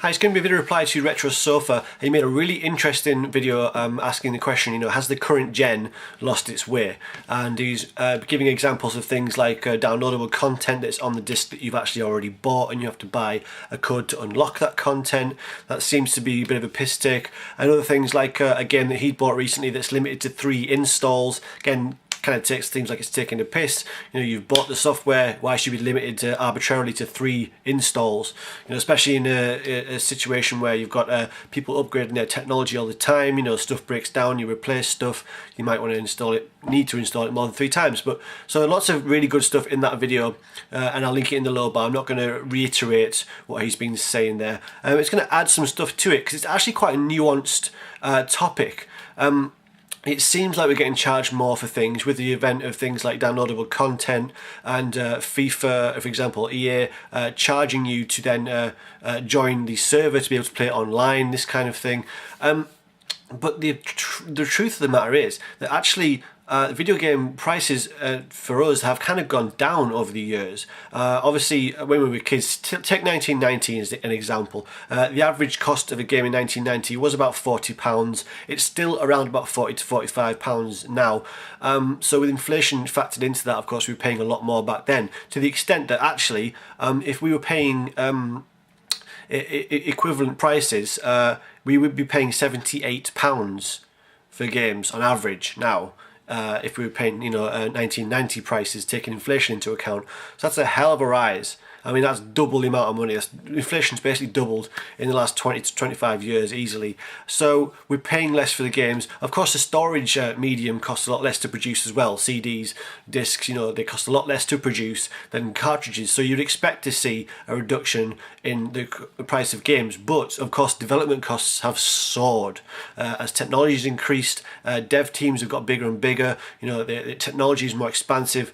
Hi, it's going to be a video reply to Retro Sofa. He made a really interesting video asking the question, has the current gen lost its way? And he's giving examples of things like downloadable content that's on the disc that you've actually already bought and you have to buy a code to unlock that content. That seems to be a bit of a piss take. And other things like a game that he'd bought recently that's limited to 3 installs. Again, kind of seems like it's taking a piss. You've bought the software, why should it be limited arbitrarily to 3 installs? Especially in a situation where you've got people upgrading their technology all the time. Stuff breaks down, you replace stuff, you might want to need to install it more than 3 times. But so lots of really good stuff in that video, and I'll link it in the lower bar. I'm not going to reiterate what he's been saying there. It's going to add some stuff to it because it's actually quite a nuanced topic. It seems like we're getting charged more for things with the event of things like downloadable content and FIFA, for example, EA charging you to then join the server to be able to play it online, this kind of thing. But the truth of the matter is that actually video game prices for us have kind of gone down over the years. Obviously, when we were kids, take 1990 as an example. The average cost of a game in 1990 was about £40. It's still around about £40 to £45 now. So with inflation factored into that, of course, we were paying a lot more back then, to the extent that actually, if we were paying equivalent prices, we would be paying £78 for games on average now. If we were paying, 1990 prices, taking inflation into account. So that's a hell of a rise. I mean, that's double the amount of money. Inflation's basically doubled in the last 20 to 25 years easily. So we're paying less for the games. Of course, the storage medium costs a lot less to produce as well. CDs, discs, they cost a lot less to produce than cartridges. So you'd expect to see a reduction in the price of games. But, of course, development costs have soared. As technology's increased, dev teams have got bigger and bigger. The technology is more expansive.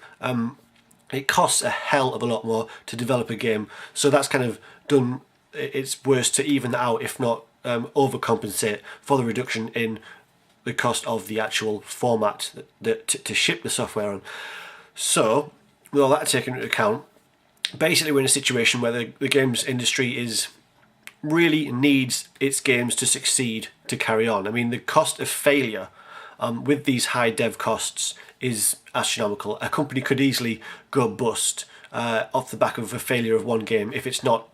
It costs a hell of a lot more to develop a game, so that's kind of done its worst to even that out, if not overcompensate for the reduction in the cost of the actual format to ship the software on. So, with all that taken into account, basically we're in a situation where the games industry really needs its games to succeed to carry on. I mean, the cost of failure with these high dev costs is astronomical. A company could easily go bust off the back of a failure of one game if it's not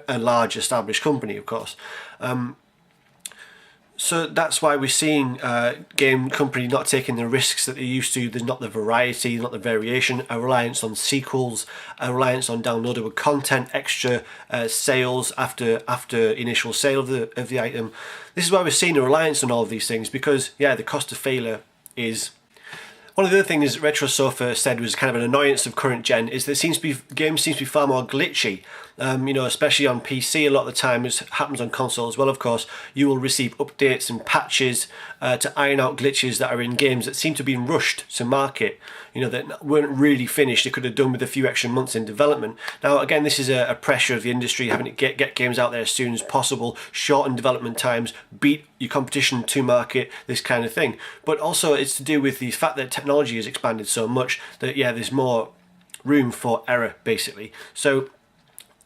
a large established company, of course. So that's why we're seeing game companies not taking the risks that they used to. There's not the variety, not the variation, a reliance on sequels, a reliance on downloadable content, extra sales after initial sale of the item. This is why we're seeing a reliance on all of these things, because the cost of failure is... One of the other things Retro Sofa said was kind of an annoyance of current gen is that games seem to be far more glitchy. Especially on PC, a lot of the time, it happens on console as well, of course. You will receive updates and patches to iron out glitches that are in games that seem to be rushed to market, that weren't really finished. They could have done with a few extra months in development. Now, again, this is a pressure of the industry, having to get games out there as soon as possible, shorten development times, beat your competition to market, this kind of thing. But also it's to do with the fact that technology has expanded so much that, there's more room for error, basically. So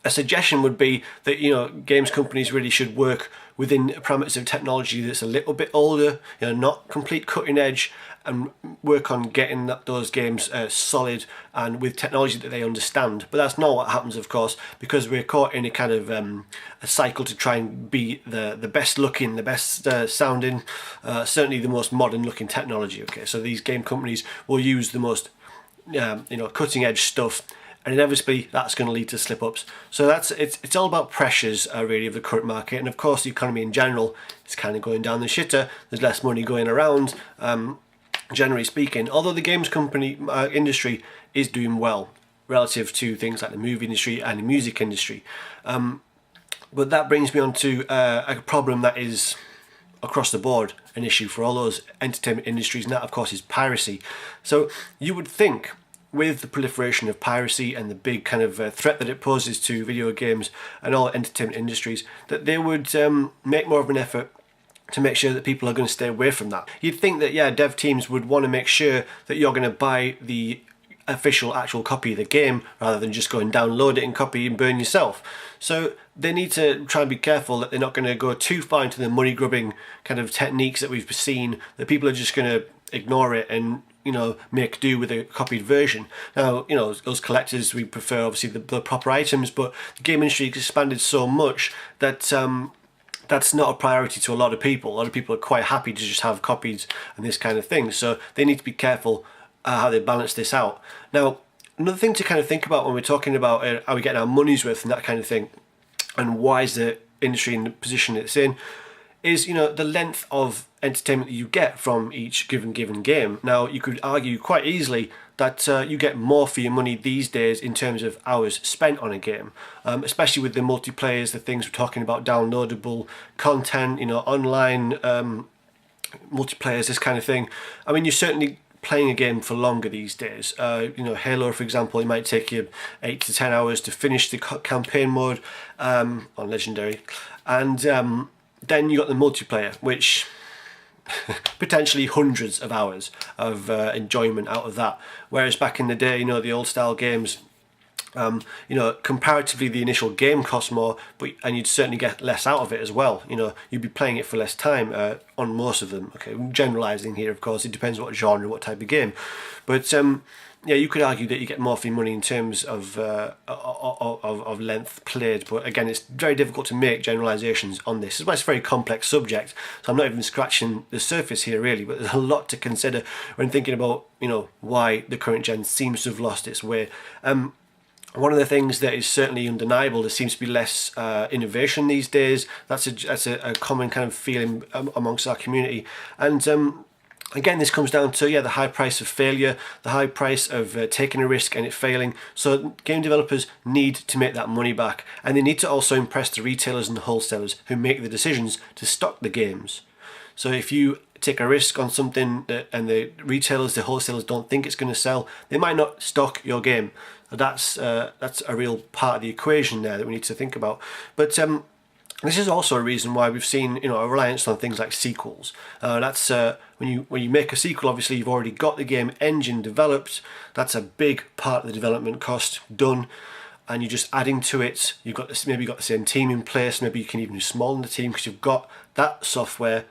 a suggestion would be that games companies really should work within parameters of technology that's a little bit older, not complete cutting edge, and work on getting those games solid and with technology that they understand. But that's not what happens, of course, because we're caught in a kind of a cycle to try and be the best looking, the best sounding, certainly the most modern looking technology. Okay, so these game companies will use the most cutting edge stuff, and inevitably that's going to lead to slip-ups. So it's all about pressures really of the current market, and of course the economy in general is kind of going down the shitter. There's less money going around, generally speaking, although the games company industry is doing well relative to things like the movie industry and the music industry. But that brings me on to a problem that is across the board an issue for all those entertainment industries, and that of course is piracy. So you would think, with the proliferation of piracy and the big kind of threat that it poses to video games and all entertainment industries, that they would make more of an effort to make sure that people are going to stay away from that. You'd think that, dev teams would want to make sure that you're going to buy the official actual copy of the game rather than just go and download it and copy and burn yourself. So they need to try and be careful that they're not going to go too far into the money grubbing kind of techniques that we've seen, that people are just going to ignore it and, you know, make do with a copied version. Now, you know, us collectors, we prefer obviously the proper items, but the game industry has expanded so much that that's not a priority to a lot of people. A lot of people are quite happy to just have copies and this kind of thing. So they need to be careful how they balance this out. Now, another thing to kind of think about when we're talking about how we get our money's worth and that kind of thing, and why is the industry in the position it's in, is, you know, the length of entertainment that you get from each given game. Now, you could argue quite easily that you get more for your money these days in terms of hours spent on a game, especially with the multiplayers, the things we're talking about, downloadable content, you know, online multiplayers, this kind of thing. I mean, you're certainly playing a game for longer these days. You know, Halo, for example, it might take you 8 to 10 hours to finish the campaign mode on Legendary, and then you got the multiplayer, which potentially hundreds of hours of enjoyment out of that. Whereas back in the day, you know, the old style games, you know, comparatively the initial game costs more, and you'd certainly get less out of it as well. You know, you'd be playing it for less time on most of them. Okay, I'm generalising here, of course. It depends what genre, what type of game, but yeah, you could argue that you get more for your money in terms of length played. But again, it's very difficult to make generalisations on this. It's a very complex subject, so I'm not even scratching the surface here really. But there's a lot to consider when thinking about, you know, why the current gen seems to have lost its way. One of the things that is certainly undeniable, there seems to be less innovation these days. That's a common kind of feeling amongst our community. And again, this comes down to, yeah, the high price of failure, the high price of taking a risk and it failing. So game developers need to make that money back, and they need to also impress the retailers and the wholesalers who make the decisions to stock the games. So if you take a risk on something and the retailers, the wholesalers don't think it's going to sell, they might not stock your game. That's a real part of the equation there that we need to think about. But this is also a reason why we've seen, you know, a reliance on things like sequels. That's when you make a sequel, obviously you've already got the game engine developed. That's a big part of the development cost done, and you're just adding to it. You've got this, maybe you've got the same team in place. Maybe you can even smaller the team because you've got that software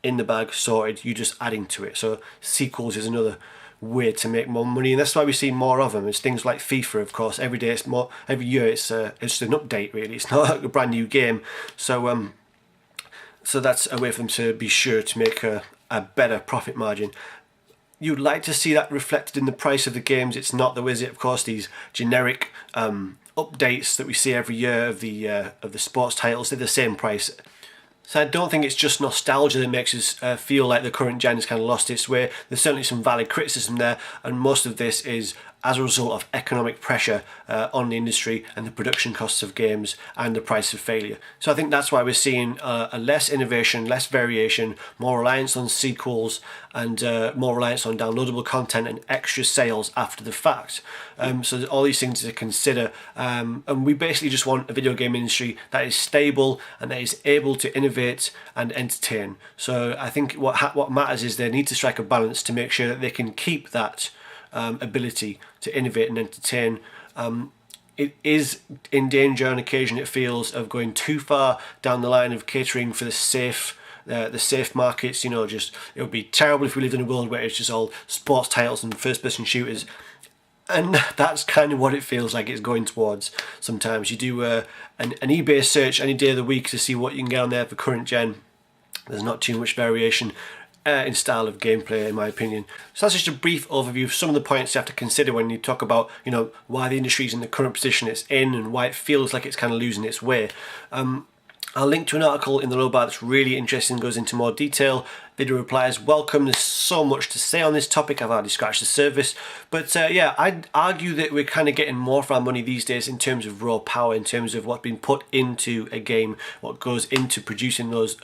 in the bag sorted. You're just adding to it. So sequels is another way to make more money, and that's why we see more of them. It's things like FIFA, of course. Every day, every year, it's just an update. Really, it's not a brand new game. So so that's a way for them to be sure to make a better profit margin. You'd like to see that reflected in the price of the games. It's not, though, is it? Of course, these generic updates that we see every year of the sports titles, they're the same price. So I don't think it's just nostalgia that makes us feel like the current gen has kind of lost its way. There's certainly some valid criticism there, and most of this is as a result of economic pressure on the industry and the production costs of games and the price of failure. So I think that's why we're seeing a less innovation, less variation, more reliance on sequels, and more reliance on downloadable content and extra sales after the fact. So there's all these things to consider, and we basically just want a video game industry that is stable and that is able to innovate and entertain. So I think what matters is they need to strike a balance to make sure that they can keep that ability to innovate and entertain. It is in danger on occasion, it feels, of going too far down the line of catering for the safe markets. You know, just it would be terrible if we lived in a world where it's just all sports titles and first-person shooters, and that's kind of what it feels like it's going towards. Sometimes you do an eBay search any day of the week to see what you can get on there for current gen. There's not too much variation in style of gameplay, in my opinion. So that's just a brief overview of some of the points you have to consider when you talk about, you know, why the industry is in the current position it's in and why it feels like it's kind of losing its way. I'll link to an article in the low bar that's really interesting, goes into more detail. Video replies welcome. There's so much to say on this topic. I've already scratched the surface, but yeah, I'd argue that we're kind of getting more for our money these days in terms of raw power, in terms of what's been put into a game, what goes into producing those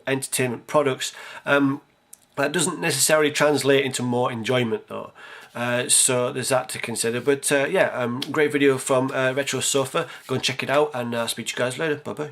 entertainment products. That doesn't necessarily translate into more enjoyment though. So there's that to consider. But yeah, great video from Retro Sofa. Go and check it out, and I'll speak to you guys later. Bye bye.